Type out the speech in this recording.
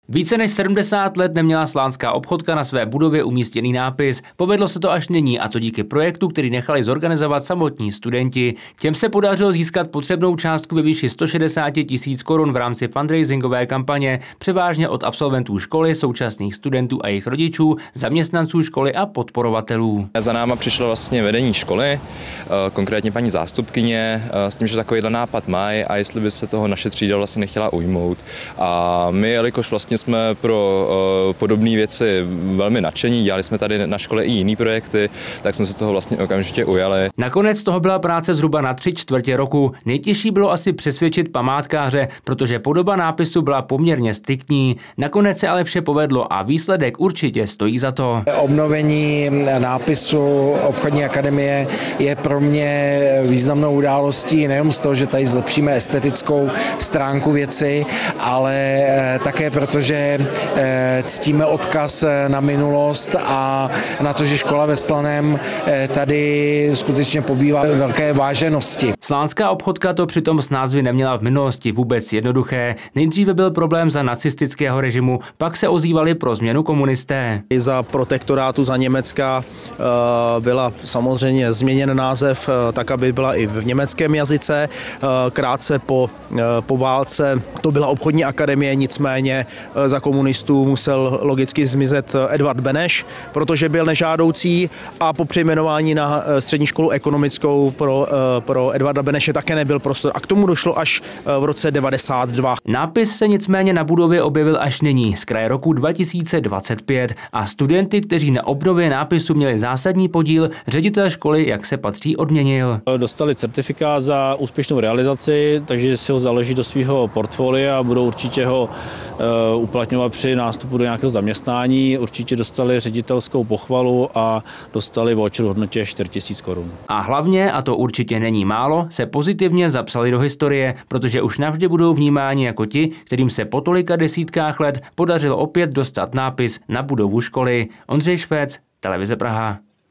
Více než 70 let neměla Slánská obchodka na své budově umístěný nápis. Povedlo se to až nyní, a to díky projektu, který nechali zorganizovat samotní studenti. Těm se podařilo získat potřebnou částku ve výši 160 000 korun v rámci fundraisingové kampaně, převážně od absolventů školy, současných studentů a jejich rodičů, zaměstnanců školy a podporovatelů. Za náma přišlo vlastně vedení školy, konkrétně paní zástupkyně, s tím, že takovýhle nápad mají a jestli by se toho naše třída vlastně nechtěla ujmout. A my, jelikož vlastně jsme pro podobné věci velmi nadšení, dělali jsme tady na škole i jiné projekty, tak jsme se toho vlastně okamžitě ujali. Nakonec toho byla práce zhruba na 3/4 roku. Nejtěžší bylo asi přesvědčit památkáře, protože podoba nápisu byla poměrně striktní. Nakonec se ale vše povedlo a výsledek určitě stojí za to. Obnovení nápisu obchodní akademie je pro mě významnou událostí, nejen z toho, že tady zlepšíme estetickou stránku věci, ale také proto, že ctíme odkaz na minulost a na to, že škola ve Slaném tady skutečně pobývá velké váženosti. Slánská obchodka to přitom s názvy neměla v minulosti vůbec jednoduché. Nejdříve byl problém za nacistického režimu, pak se ozývali pro změnu komunisté. I za protektorátu za Německa byla samozřejmě změněn název tak, aby byla i v německém jazyce. Krátce po válce to byla obchodní akademie, nicméně za komunistů musel logicky zmizet Edvard Beneš, protože byl nežádoucí, a po přejmenování na střední školu ekonomickou pro Edvarda Beneše také nebyl prostor. A k tomu došlo až v roce 1992. Nápis se nicméně na budově objevil až nyní, z kraje roku 2025, a studenty, kteří na obnově nápisu měli zásadní podíl, ředitel školy, jak se patří, odměnil. Dostali certifikát za úspěšnou realizaci, takže si ho založí do svého portfolia a budou určitě ho uplatňovat při nástupu do nějakého zaměstnání. Určitě dostali ředitelskou pochvalu a dostali voucher v hodnotě 4 000 korun. A hlavně, a to určitě není málo, se pozitivně zapsali do historie, protože už navždy budou vnímáni jako ti, kterým se po tolika desítkách let podařilo opět dostat nápis na budovu školy. Ondřej Švec, Televize Praha.